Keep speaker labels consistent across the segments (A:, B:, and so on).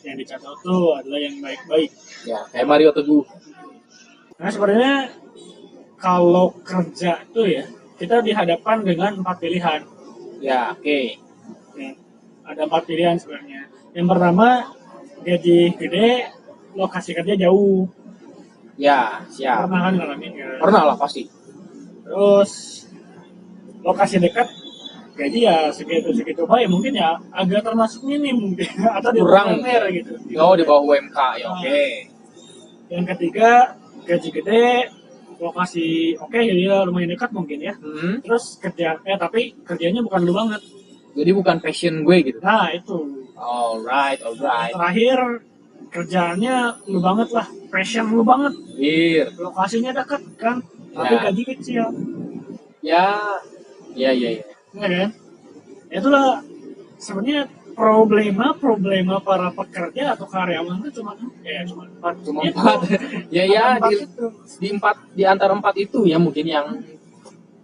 A: yang dicatat tuh adalah yang baik-baik.
B: Ya, kayak Mario Teguh.
A: Nah sebenarnya kalau kerja tuh ya kita dihadapkan dengan 4 pilihan.
B: Ya, oke.
A: Nih, ada 4 pilihan sebenarnya. Yang pertama gaji gede, lokasi kerja jauh.
B: Ya, siap.
A: Pernah kan ngalamin kan?
B: Pernah lah pasti.
A: Terus lokasi dekat gaji ya segitu-segitu baik mungkin ya agak termasuk minim mungkin atau di
B: Kurang.
A: UMR gitu.
B: Oh, di bawah UMK. Ya, oke.
A: Yang ketiga gaji gede, lokasi oke jadi ya lumayan dekat mungkin ya. Terus kerja tapi kerjanya bukan lu banget.
B: Jadi bukan passion gue gitu.
A: Nah itu.
B: Alright.
A: Terakhir kerjaannya lu banget lah, passion lu banget.
B: Iya.
A: Lokasinya dekat kan, tapi gaji kecil.
B: Ya.
A: Ya kan? Itulah sebenarnya problema para pekerja atau karyawan itu cuma empat.
B: Cuma 4. Ya di antara 4 itu ya mungkin yang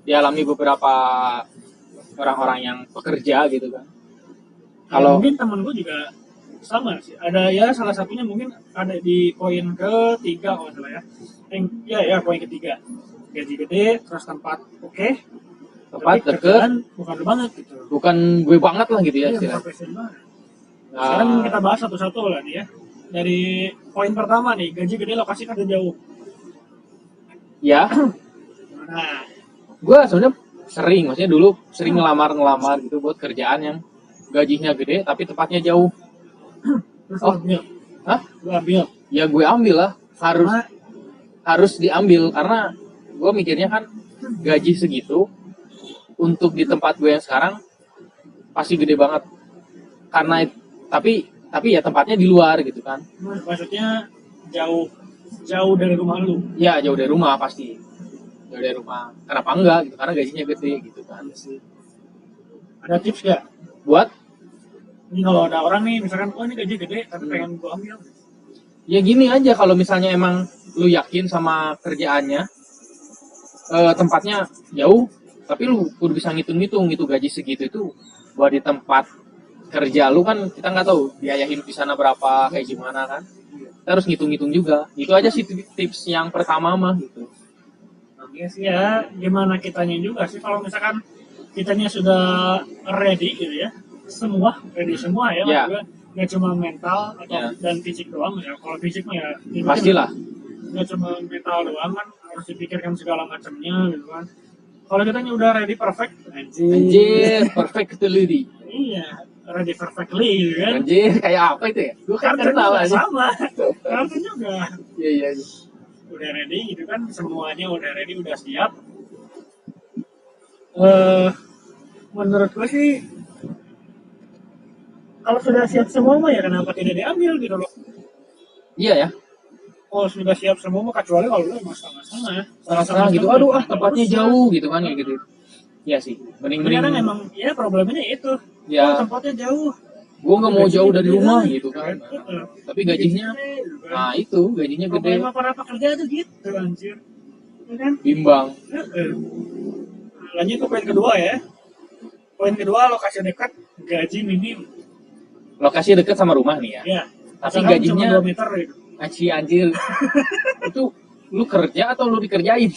B: dialami beberapa orang-orang yang pekerja gitu kan.
A: Kalau mungkin temen gue juga sama sih. Ada ya salah satunya mungkin ada di poin ketiga kalau nggak salah ya. Ya poin ketiga. Gaji gede, terus tempat oke.
B: Tempat deket,
A: bukan lu banget gitu.
B: Bukan gue banget lah gitu ya.
A: Iya, sekarang kita bahas satu-satu lah nih ya. Dari poin pertama nih, gaji gede lokasi kerja jauh.
B: Ya.
A: Nah,
B: gue sebenarnya maksudnya dulu sering ngelamar gitu buat kerjaan yang gajinya gede tapi tempatnya jauh.
A: Terus ambil.
B: Hah?
A: Lu ambil.
B: Ya gue ambil lah, harus diambil karena gue mikirnya kan gaji segitu untuk di tempat gue yang sekarang pasti gede banget. Karena tapi ya tempatnya di luar gitu kan.
A: Maksudnya jauh dari rumah lu.
B: Ya, jauh dari rumah pasti. Jauh dari rumah. Kenapa enggak gitu? Karena gajinya gede gitu kan.
A: Ada tips gak?
B: Buat?
A: Ini kalau ada orang nih misalkan ini gaji gede tapi pengen gue ambil.
B: Ya gini aja, kalau misalnya emang lu yakin sama kerjaannya, tempatnya jauh, tapi lu udah bisa ngitung-ngitung gitu gaji segitu itu buat di tempat kerja lu kan kita nggak tahu biaya hidup di sana berapa kayak gimana kan. Kita harus ngitung-ngitung juga. Itu aja sih tips yang pertama mah gitu.
A: Iya sih ya, gimana kitanya juga sih kalau misalkan kitanya sudah ready gitu ya. Ready semua ya, maksudnya nggak cuma mental atau dan fisik doang ya. Kalau fisik mah ya
B: pastilah.
A: Nggak cuma mental doang kan, harus dipikirkan segala macamnya gitu kan. Kalau kitanya udah ready perfect,
B: anjir perfectly.
A: Iya, ready perfectly gitu kan.
B: Anjir, kayak apa itu ya? Gue kan kenal aja.
A: Sama, kartu juga.
B: Iya.
A: Udah ready gitu kan, semuanya udah ready, udah siap. Menurut gue sih kalau sudah siap semua mah ya kenapa tidak diambil gitu loh.
B: Iya ya.
A: Oh sudah siap semua mah kecuali kalau lu emang
B: setengah-setengah gitu. Aduh tempatnya jauh gitu kan kayak gitu. Iya sih. Mending.
A: Kadang emang ya problemnya itu.
B: Ya.
A: Tempatnya jauh.
B: Gue nggak mau jauh dari rumah gitu kan. Tapi gajinya, nah itu gajinya gede.
A: Problema para pekerja itu gitu anjir. Kan?
B: Bimbang.
A: Lanjut ke poin kedua ya. Poin kedua lokasi dekat, gaji minim.
B: Lokasi dekat sama rumah nih ya.
A: Iya.
B: Tapi gajinya
A: 2 meter gitu.
B: Anjir. Itu lu kerja atau lu dikerjain?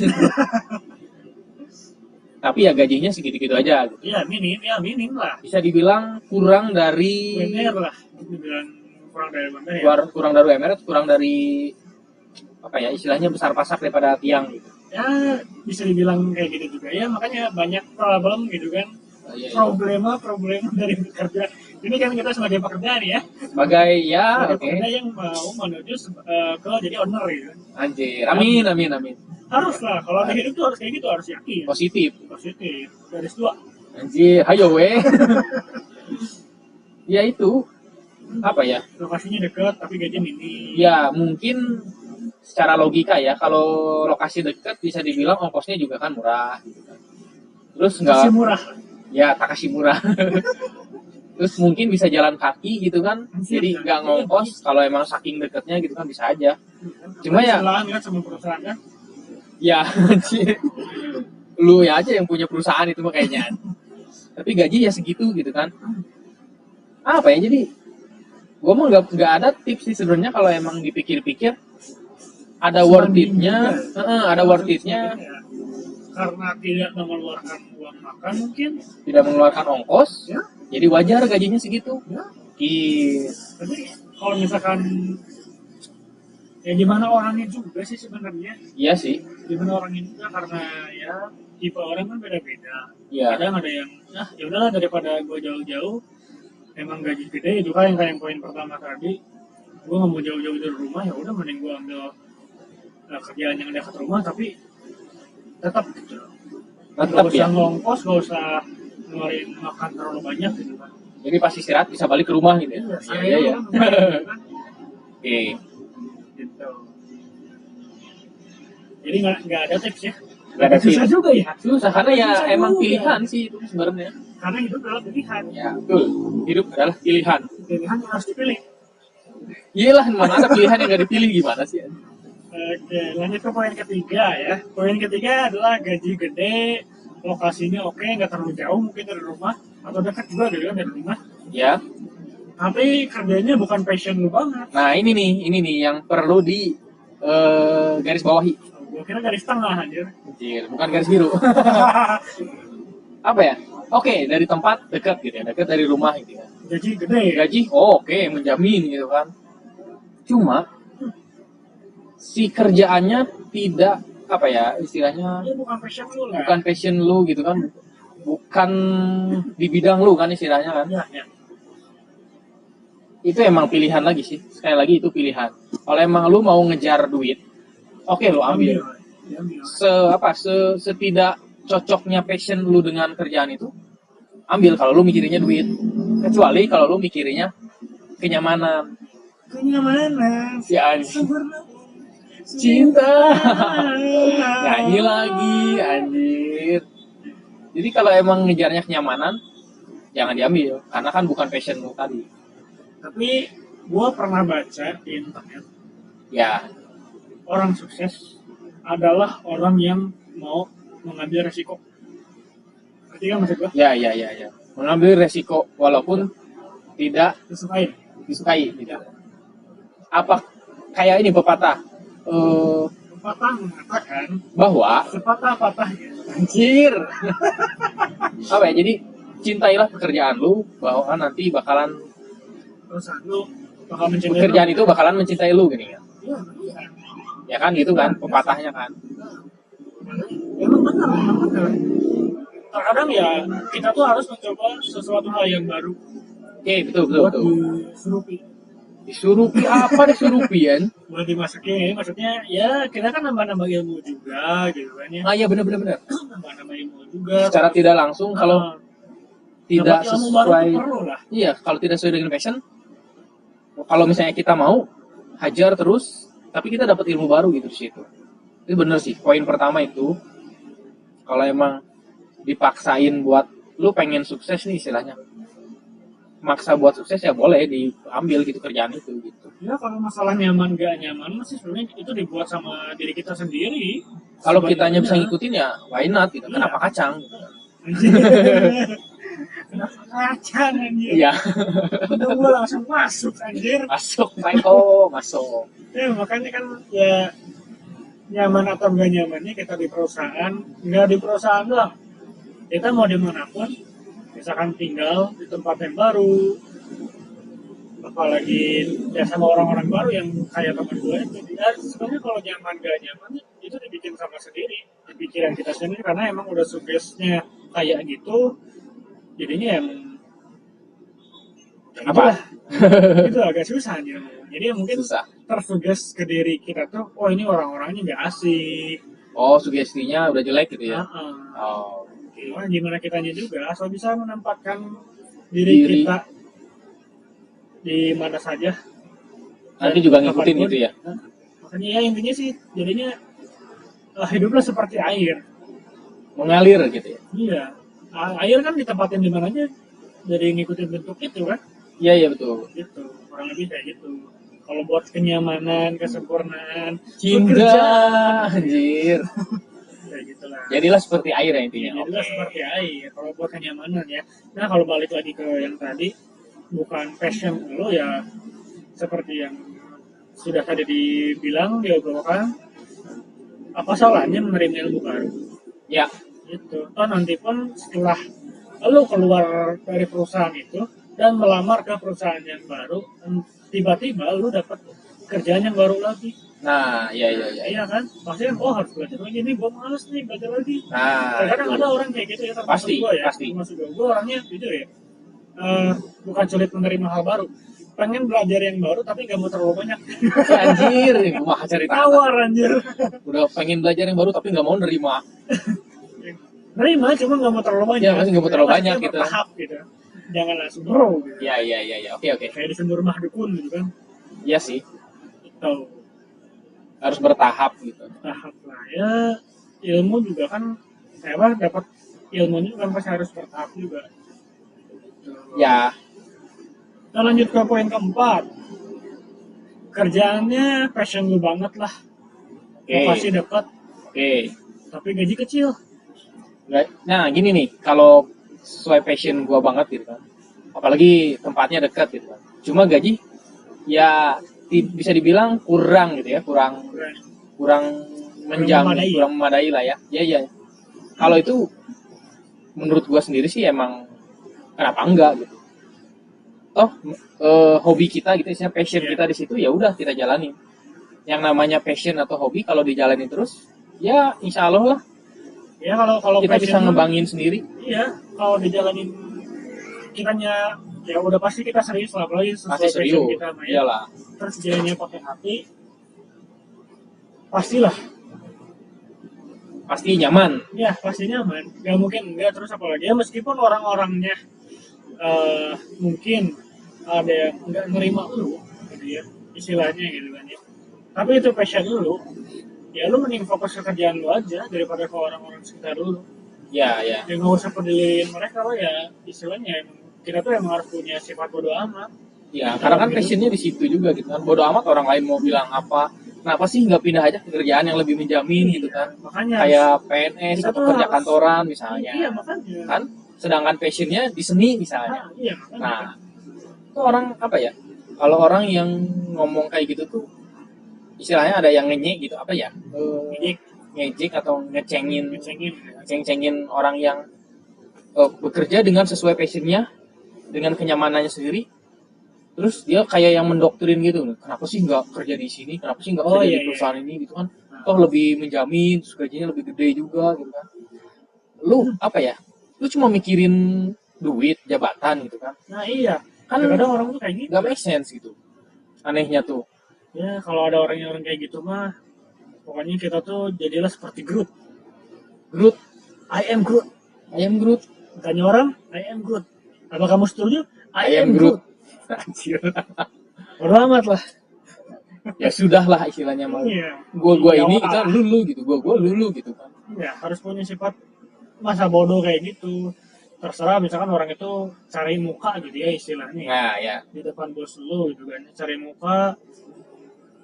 B: Tapi ya gajinya segitu-gitu aja gitu.
A: Iya, minim lah.
B: Bisa dibilang kurang dari
A: UMR lah. Dibilang kurang dari UMR ya.
B: Kurang dari UMR, kurang dari apa ya istilahnya besar pasak daripada tiang gitu.
A: Ya, bisa dibilang kayak gitu juga ya. Makanya banyak problem gitu kan. Problema dari bekerja. Ini kan kita sebagai pekerja nih ya.
B: Sebagai
A: pekerja yang mau menuju ke jadi owner gitu.
B: Anjir, amin.
A: Harus lah, kalau di hidup tuh harus kayak gitu, harus yakin.
B: Positif.
A: Garis 2.
B: Anjir, hayo weh. Ya itu apa ya?
A: Lokasinya dekat tapi gaji minim.
B: Ya mungkin secara logika ya, kalau lokasi dekat bisa dibilang ongkosnya juga kan murah gitu kan. Terus enggak
A: murah.
B: Ya, Takashi murah. Terus mungkin bisa jalan kaki gitu kan. Jadi nggak ngongkos kalau emang saking dekatnya gitu kan bisa aja. Cuma ya
A: sama perusahaan kan.
B: Ya, lu ya aja yang punya perusahaan itu mah kayaknya. Tapi gaji ya segitu gitu kan. Apa ya jadi Gua mah nggak ada tips sih sebenarnya kalau emang dipikir-pikir ada worth it-nya, ada worth it-nya.
A: Karena tidak mengeluarkan uang makan mungkin,
B: tidak mengeluarkan ongkos,
A: ya.
B: Jadi wajar gajinya segitu.
A: Ya.
B: Tapi
A: kalau misalkan ya gimana orangnya juga sih sebenarnya.
B: Iya sih.
A: Gimana orangnya juga karena ya tipe orang kan beda-beda.
B: Iya.
A: Kadang ada yang ya udahlah daripada gue jauh-jauh emang gaji gede itu kan yang kayak poin pertama tadi. Gue nggak mau jauh-jauh dari rumah ya udah mending gue ambil kerjaan yang dekat rumah tapi tetap gitu. Gak usah ngongkos, gak usah ngeluarin makan terlalu banyak gitu kan.
B: Jadi pas istirahat bisa balik ke rumah gitu ya. Iya. Oke.
A: Gitu. Jadi nggak ada tips ya.
B: Nggak ada
A: susah juga ya.
B: Susah karena ya emang pilihan sih itu sebenarnya.
A: Karena hidup adalah pilihan.
B: Ya betul. Hidup adalah pilihan.
A: Pilihan yang harus dipilih.
B: Iyalah, mana ada pilihan yang nggak dipilih gimana sih?
A: Oke, lanjut ke poin ketiga ya. Poin ketiga adalah gaji gede, lokasinya oke, nggak terlalu jauh mungkin dari rumah atau dekat juga gitu kan dari rumah.
B: Ya.
A: Tapi kerjanya bukan passion lu banget.
B: Nah ini nih yang perlu di garis bawahi.
A: Gua kira garis tengah anjir.
B: Bukan garis biru. Apa ya? Oke, dari tempat dekat gitu ya, dekat dari rumah gitu ya.
A: Gaji gede.
B: Gaji, oke, menjamin gitu kan. Cuma si kerjaannya tidak apa ya istilahnya?
A: Bukan passion lu lah.
B: Bukan passion lu gitu kan. Bukan di bidang lu kan istilahnya kan.
A: Ya.
B: Itu emang pilihan lagi sih. Sekali lagi itu pilihan. Kalau emang lu mau ngejar duit, oke lu ambil. Setidak cocoknya passion lu dengan kerjaan itu, ambil kalau lu mikirinnya duit. Kecuali kalau lu mikirinnya kenyamanan. Si anjing. Cinta. Nyanyi lagi anjir. Jadi kalau emang ngejarnya kenyamanan, jangan diambil karena kan bukan passion lu tadi.
A: Tapi gue pernah baca di internet.
B: Ya.
A: Orang sukses adalah orang yang mau mengambil resiko. Berarti kan maksud gue?
B: Ya. Mengambil resiko walaupun tidak disukai. Tidak. Apa kayak ini pepatah?
A: Pepatah mengatakan
B: bahwa
A: sepatah-patahnya.
B: Anjir. Apa ya? Jadi cintailah pekerjaan lu bahwa nanti bakalan pekerjaan itu bakalan mencintai lu gini kan.
A: Iya.
B: Ya kan gitu kan pepatahnya kan.
A: Emang benar. Terkadang ya kita tuh harus mencoba sesuatu hal yang baru.
B: Oke, betul. Disurupi apa disurupian?
A: Buat dimasukin, maksudnya ya kita kan nambah-nambah ilmu juga gitu kan ya.
B: Iya benar.
A: Nambah ilmu juga.
B: Secara tidak langsung kalau tidak sesuai. Iya, kalau tidak sesuai dengan passion. Kalau misalnya kita mau hajar terus, tapi kita dapat ilmu baru gitu di situ. Itu bener sih. Poin pertama itu, kalau emang dipaksain buat lu pengen sukses nih istilahnya, maksa buat sukses ya boleh diambil gitu kerjaan itu gitu.
A: Ya kalau masalah nyaman gak nyaman sih sebenarnya itu dibuat sama diri kita sendiri.
B: Kalau kitanya bisa ngikutin ya why not gitu. Iya. Kenapa kacang?
A: Kenapa kacang anjir?
B: Iya.
A: Udah gua langsung masuk anjir.
B: Masuk.
A: Ya makanya kan ya nyaman atau gak nyamannya kita di perusahaan, nggak di perusahaan doang. Kita mau dimanapun, misalkan tinggal di tempat yang baru, apalagi ya sama orang-orang baru yang kayak teman gue itu, ya sebenarnya kalau nyaman gak nyaman itu dibikin sama sendiri, di pikiran kita sendiri karena emang udah suggesnya kayak gitu, jadinya yang
B: apa?
A: Itu agak susah nih. Jadi mungkin tersuges ke diri kita tuh, oh ini orang-orangnya nggak asik.
B: Oh sugestinya udah jelek gitu ya?
A: Oh. Gimana kitanya juga asal bisa menempatkan diri kita di mana saja.
B: Nanti juga ngikutin gitu ya.
A: Makanya ya intinya sih jadinya hiduplah seperti air.
B: Mengalir gitu ya.
A: Iya. Air kan ditempatin di mana aja dari ngikutin bentuk itu kan.
B: Iya betul.
A: Gitu. Kurang lebih kayak gitu. Kalau buat kenyamanan, kesempurnaan,
B: cinta, anjir.
A: Jadilah
B: seperti air ya intinya.
A: Jadilah seperti air. Kalau buat kenyamanan ya. Nah kalau balik lagi ke yang tadi, bukan passion lo ya, seperti yang sudah tadi dibilang diobrolkan, apa salahnya menerima ilmu baru?
B: Ya,
A: Gitu. Toh nanti pun setelah lo keluar dari perusahaan itu dan melamar ke perusahaan yang baru, tiba-tiba lo dapat kerjaan yang baru lagi.
B: nah, ya.
A: Iya kan? Pasti kan, oh harus belajar lagi nih, gue males nih belajar lagi.
B: Nah,
A: Kadang ada orang kayak gitu ya, termasuk
B: Pasti,
A: gue ya.
B: pasti.
A: Termasuk gue orangnya jujur ya. Bukan sulit menerima hal baru. Pengen belajar yang baru tapi gak mau terlalu banyak.
B: Anjir, mah cari tahu.
A: Tawar anjir.
B: Udah pengen belajar yang baru tapi nggak mau nerima.
A: Nerima cuma gak mau terlalu banyak.
B: Ya, masih nggak mau terlalu
A: Maksudnya
B: banyak gitu.
A: bertahap gitu. Jangan langsung bro. Gitu.
B: Ya. Oke.
A: Kayak disembur mah dukun gitu kan.
B: Iya sih,
A: Tahu.
B: harus bertahap gitu.
A: Tahap lah ya. Ilmu juga kan dapat ilmunya kan pasti harus bertahap juga.
B: Ya,
A: Kita lanjut ke poin keempat. Kerjaannya passion lu banget lah.
B: oke.
A: Pasti dapat,
B: Oke.
A: tapi gaji kecil.
B: Nah, gini nih, kalau sesuai passion gua banget gitu kan. Apalagi tempatnya dekat gitu kan. Cuma gaji ya bisa dibilang kurang gitu ya, kurang menjamin, kurang memadai lah ya. Iya. Kalau itu menurut gua sendiri sih emang kenapa enggak gitu. Toh hobi kita gitu, misalnya passion kita di situ ya udah kita jalanin. Yang namanya passion atau hobi kalau dijalanin terus, ya insya Allah lah
A: Ya kalau
B: kita bisa
A: passion
B: ngebangin sendiri.
A: Iya, kalau dijalanin kitanya ya udah pasti kita serius lah, apalagi sesuai
B: Pasti
A: passion
B: serius,
A: kita mah ya.
B: iyalah.
A: Terus jalannya pakai hati, pastilah.
B: Pasti nyaman.
A: Ya pasti nyaman. Gak mungkin enggak, terus apalagi ya meskipun orang-orangnya mungkin ada yang nggak nerima lu gitu ya, istilahnya gitu kan ya, tapi itu passion lu, ya lu mending fokus ke kerjaan lu aja daripada ke orang-orang sekitar lu.
B: Ya.
A: Ya nggak usah peduliin mereka lah ya, istilahnya emang kita tuh emang harus punya sifat bodo amat.
B: Ya, karena kan passionnya di situ juga gitu kan. Bodo amat orang lain mau bilang apa. Kenapa sih nggak pindah aja ke kerjaan yang lebih menjamin gitu kan?
A: Makanya
B: Kayak PNS
A: kita
B: atau
A: tuh
B: kerja
A: harus-
B: kantoran misalnya.
A: iya makanya
B: Kan? Sedangkan passionnya di seni misalnya.
A: iya makanya
B: Nah, itu orang apa ya? Kalau orang yang ngomong kayak gitu tuh istilahnya ada yang ngenyek gitu apa ya? Ngejek atau ngecengin orang yang bekerja dengan sesuai passionnya, dengan kenyamanannya sendiri. Terus dia kayak yang mendoktrin gitu, kenapa sih nggak kerja di sini, kenapa sih nggak kerja di perusahaan ini gitu kan? Toh lebih menjamin, terus gajinya lebih gede juga gitu kan? Lu apa ya? Lu cuma mikirin duit, jabatan gitu kan?
A: Nah iya,
B: Kan
A: kadang orang tuh kayak gitu.
B: nggak make sense gitu. Anehnya tuh.
A: Ya kalau ada orang kayak gitu mah, pokoknya kita tuh jadilah seperti Groot.
B: Groot,
A: I am Groot.
B: I am Groot.
A: Tanya orang, I am Groot. Apa kamu setuju?
B: I am Groot. Anjir.
A: Bodo amat lah.
B: Ya sudah lah istilahnya mah.
A: Iya.
B: Gua
A: Ya,
B: ini
A: orang.
B: kita lulu gitu, gua lulu gitu kan.
A: Ya harus punya sifat masa bodoh kayak gitu. Terserah misalkan orang itu cari muka gitu ya istilahnya.
B: Nah ya,
A: Di depan bos lu gitu kan, cari muka.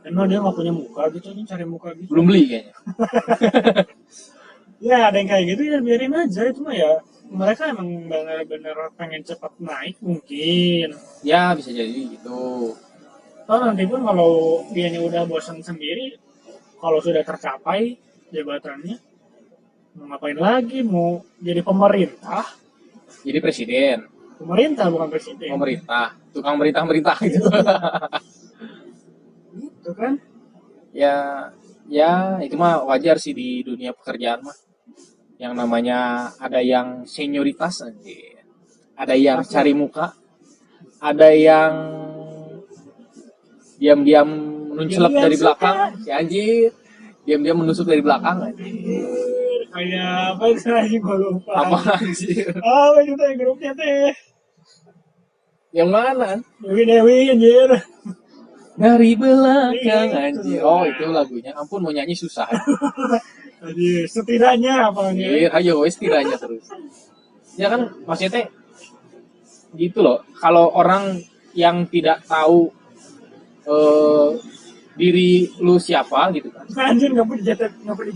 A: Emang dia nggak punya muka gitu, dia cari muka gitu.
B: belum beli kayaknya.
A: Ya ada yang kayak gitu ya biarin aja, itu mah ya mereka emang benar-benar pengen cepat naik mungkin.
B: Ya bisa jadi gitu.
A: Toh nanti pun kalau dianya udah bosan sendiri, kalau sudah tercapai jabatannya, mau ngapain lagi? Mau jadi pemerintah?
B: Jadi presiden,
A: Pemerintah bukan presiden.
B: pemerintah, tukang merintah gitu.
A: Gitu kan?
B: ya itu mah wajar sih di dunia pekerjaan mah. Yang namanya ada yang senioritas anjir. Ada yang cari muka, ada yang diam-diam menunjuk
A: Diam-diam
B: dari
A: suka.
B: belakang, si anjir. Diam-diam menusuk dari belakang anjir.
A: Kayak apa itu lagi gue lupa.
B: Apa anjir?
A: Apa itu teh grupnya teh?
B: Yang mana?
A: Dewi anjir.
B: Dari belakang
A: Itu.
B: anjir. Oh, itu lagunya. Ampun mau nyanyi susah.
A: Anjir, setidaknya apa
B: Anjir, ayo wes tidaknya terus. Ya kan maksudnya teh gitu loh. Kalau orang yang tidak tahu diri lu siapa gitu kan.
A: Anjir nggak punya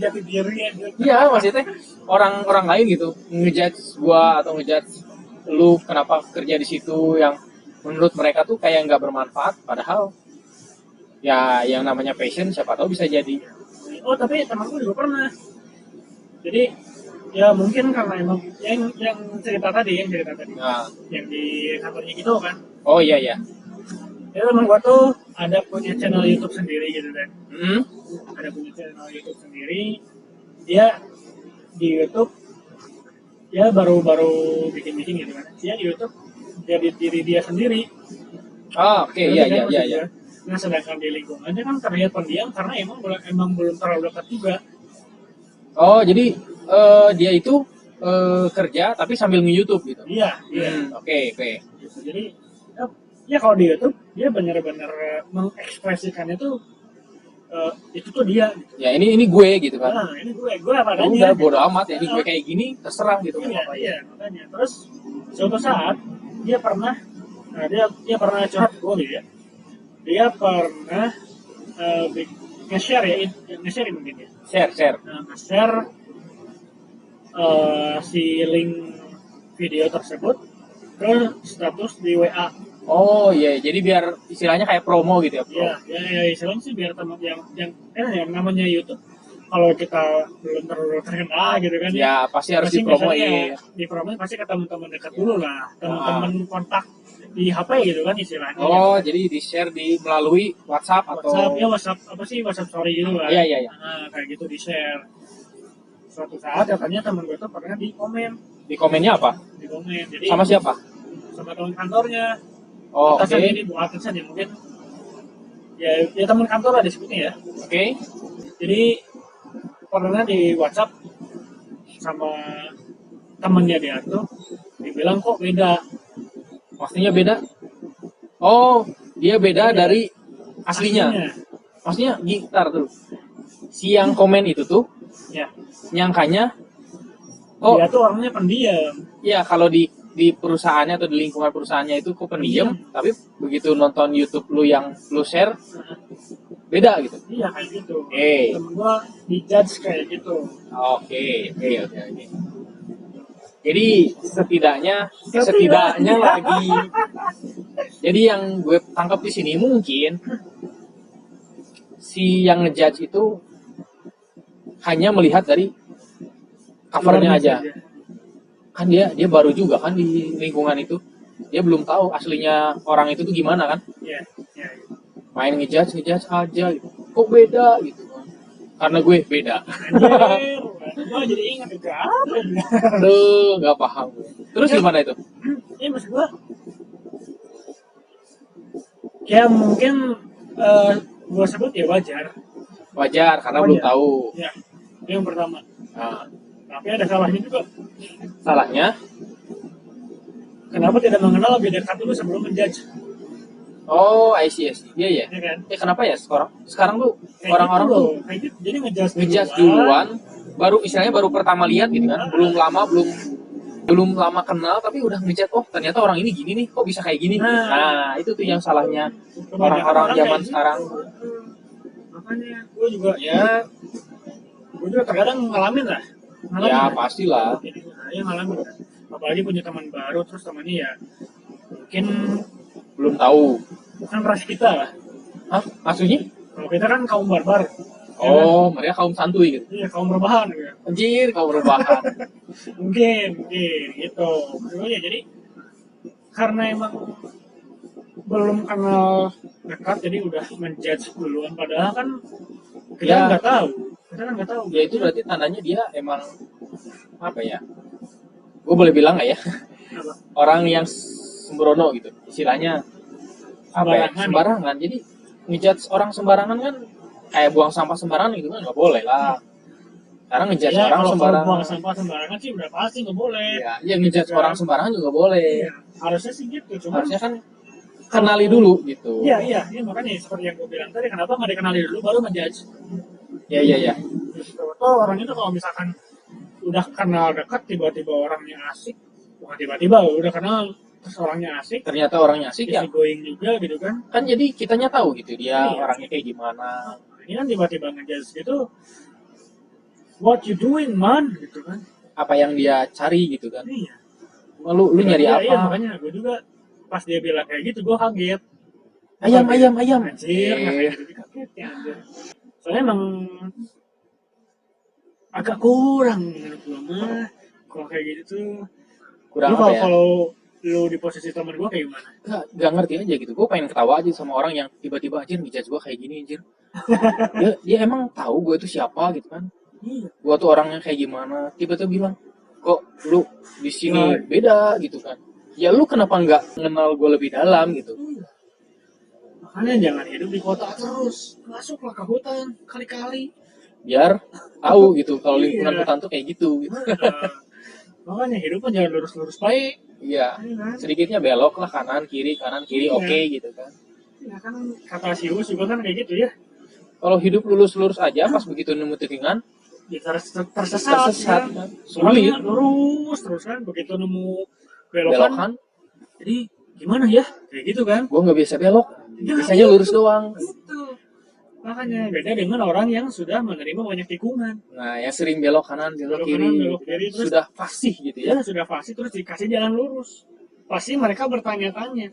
A: jati diri anjir.
B: Iya, maksudnya teh orang lain gitu ngejudge gua atau ngejudge lu kenapa kerja di situ yang menurut mereka tuh kayak nggak bermanfaat, padahal ya yang namanya passion siapa tahu bisa jadi.
A: Oh tapi temanku juga pernah. Jadi ya mungkin karena emang yang cerita tadi
B: Nah.
A: yang di kantornya gitu kan.
B: Oh iya ya.
A: Ya teman gua tuh ada punya channel YouTube sendiri gitu kan. Ada punya channel YouTube sendiri. Dia di YouTube dia baru bikin gitu kan. Dia di YouTube jadi diri dia sendiri.
B: Oh oke, iya.
A: Nah sedangkan di lingkungannya kan terlihat pendiam karena emang belum terlalu dekat juga.
B: Oh jadi dia itu kerja tapi sambil nge-YouTube gitu.
A: Iya.
B: Oke.
A: Gitu. Jadi ya kalau di YouTube dia benar-benar mengekspresikan itu tuh dia. Gitu.
B: Ya ini gue gitu kan.
A: Nah ini gue apa adanya.
B: Udah bodo amat ya, ini gue kayak gini terserah gitu.
A: Iya makanya. Terus suatu saat dia pernah curhat gue gitu ya. Dia pernah nge-share mungkin ya.
B: Share.
A: Nge-share si link video tersebut ke status di WA.
B: Oh iya, jadi biar istilahnya kayak promo gitu ya.
A: Iya, istilahnya sih biar teman yang namanya YouTube. Kalau kita belum terlalu terkenal gitu kan
B: ya pasti harus dipromoin.
A: Dipromoin pasti ke teman-teman dekat dulu lah, teman-teman kontak di HP gitu kan istilahnya.
B: Oh, jadi di-share melalui WhatsApp atau
A: WhatsApp story gitu kan.
B: Iya.
A: Nah, kayak gitu di-share. Suatu saat katanya teman gue tuh pernah di komen.
B: Di komennya apa?
A: Di komen. Jadi
B: sama siapa?
A: Sama teman kantornya.
B: Oh, oke.
A: Ini bukan atasan ya mungkin. Ya teman kantor lah disebutnya ya.
B: Oke.
A: Jadi pernah di WhatsApp sama temannya dia tuh dibilang kok beda.
B: Maksudnya beda? Oh, dia beda dari aslinya. Maksudnya gitar tuh. Si yang komen itu tuh
A: ya
B: nyangkanya
A: dia tuh orangnya pendiam.
B: Ya, kalau di perusahaannya atau di lingkungan perusahaannya itu kok pendiam, tapi begitu nonton YouTube lu yang lu share beda gitu.
A: Iya kayak gitu.
B: Temen
A: gua dijudge kayak gitu.
B: Oke. Jadi setidaknya lagi. Jadi yang gue tangkap di sini mungkin si yang ngejudge itu hanya melihat dari covernya aja. Kan dia baru juga kan di lingkungan itu. Dia belum tahu aslinya orang itu tuh gimana kan.
A: Iya.
B: Main ngejudge aja gitu. Kok beda gitu kan. Karena gue beda.
A: Anjir, gue jadi ingat itu apa.
B: Aduh, gak paham. Terus gimana itu?
A: Iya maksud gue ya mungkin gue sebut ya wajar
B: karena belum tahu.
A: Ya, itu yang pertama.
B: Nah.
A: Tapi ada salahnya juga.
B: Salahnya?
A: Kenapa tidak mengenal lebih dekat dulu sebelum menjudge?
B: Oh, I see. Iya.
A: Ya kan?
B: Kenapa ya sekarang tuh kayak orang-orang
A: gitu
B: tuh
A: jadi ngejudge
B: duluan, baru pertama lihat gitu kan, belum lama kenal tapi udah ngejudge, oh ternyata orang ini gini nih, kok bisa kayak gini. Nah, itu tuh yang salahnya orang-orang zaman sekarang.
A: Makanya gue juga terkadang ngalamin lah.
B: Ya pastilah.
A: Ya ngalamin kan. Apalagi punya teman baru terus temannya ya mungkin
B: belum tahu.
A: Bukan ras kita lah.
B: Hah? Maksudnya?
A: Kalau kita kan kaum barbar.
B: Oh, ya, mereka kaum santuy gitu.
A: Iya, kaum rebahan gitu.
B: Anjir, kaum rebahan.
A: mungkin gitu. Maksudnya jadi karena emang belum kenal dekat jadi udah menjudge duluan padahal kan kita nggak tahu.
B: Ya itu berarti tandanya dia emang apa ya? Gue boleh bilang nggak ya? Orang yang sembrono gitu, istilahnya apa ya? Sembarangan. Jadi ngejudge orang sembarangan kan kayak buang sampah sembarangan gitu kan nggak boleh lah. Sekarang ngejudge orang sembarangan.
A: Buang sampah sembarangan sih udah pasti nggak boleh.
B: Ya ngejudge orang sembarangan juga boleh.
A: Ya, harusnya sih gitu.
B: Harusnya kan kenali dulu gitu.
A: Iya, makanya seperti yang gue bilang tadi, kenapa nggak dikenali dulu baru ngejudge?
B: Iya.
A: Oh, orang itu kalau misalkan udah kenal dekat tiba-tiba orangnya asik, bukan tiba-tiba udah kenal terus orangnya asik,
B: ternyata orangnya asik ya
A: going juga gitu kan
B: jadi kitanya tahu gitu dia orangnya kayak gimana.
A: Ini kan tiba-tiba ngejudge gitu, what you doing man gitu kan,
B: apa yang dia cari gitu kan.
A: Iya.
B: Lu nyari apa?
A: Iya, makanya gue juga pas dia bilang kayak gitu gue kaget.
B: Ayam.
A: Anjir, nggak kayak gitu kaget ya anjir. Soalnya emang agak kurang menurut gue mah kalau kayak gitu tuh.
B: Kurang
A: Lu
B: apa ya?
A: kalau lu di posisi temen gue kayak gimana?
B: Gak ngerti aja gitu. Gue pengen ketawa aja sama orang yang tiba-tiba anjir ngejudge gue kayak gini anjir. Dia emang tahu gue itu siapa gitu kan.
A: Iya.
B: Gue tuh orangnya kayak gimana. Tiba-tiba bilang, kok lu di sini beda gitu kan. Ya lu kenapa nggak mengenal gue lebih dalam gitu.
A: Makanya jangan hidup di kota terus. Masuklah ke hutan kali-kali.
B: Biar tahu gitu kalau
A: Iya.
B: lingkungan hutan tuh kayak gitu.
A: Makanya hidupnya jangan lurus-lurus baik.
B: Iya.
A: Iya kan?
B: Sedikitnya belok lah kanan kiri
A: Iya.
B: oke gitu kan.
A: Ya kan kata si Us juga kan kayak gitu ya.
B: Kalau hidup lurus-lurus aja pas begitu nemu tikungan
A: Ya tersesat
B: tersesat
A: kan.
B: kan. Sulit
A: Soalnya lurus terus kan begitu nemu belokan.
B: belokan.
A: Jadi gimana ya? Kayak gitu kan.
B: Gue nggak biasa belok.
A: Ya,
B: Biasanya lurus doang.
A: Gitu. Makanya beda dengan orang yang sudah menerima banyak tikungan.
B: Nah, yang sering belok kanan, belok
A: Belok
B: kiri,
A: kanan, belok kiri, terus
B: sudah fasih gitu ya.
A: ya sudah pasti terus dikasih jalan lurus. Pasti mereka bertanya-tanya.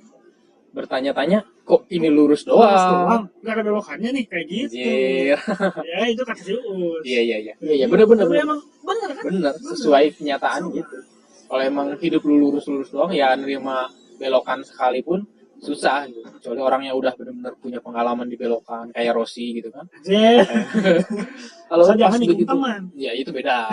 B: Bertanya-tanya, kok ini lurus
A: Lurus
B: doang?
A: doang, nggak ada belokannya nih kayak gitu.
B: Anjir.
A: Ya itu kata si Us.
B: Iya, bener-bener.
A: Tapi emang bener kan?
B: Bener, sesuai kenyataan gitu. Kalau emang hidup lu lurus-lurus doang, ya nerima belokan sekalipun susah gitu. Kecuali orang yang udah bener-bener punya pengalaman di belokan, kayak Rossi gitu kan.
A: Anjir.
B: Kalau
A: Jangan
B: pas
A: ikut
B: begitu,
A: teman.
B: ya itu beda.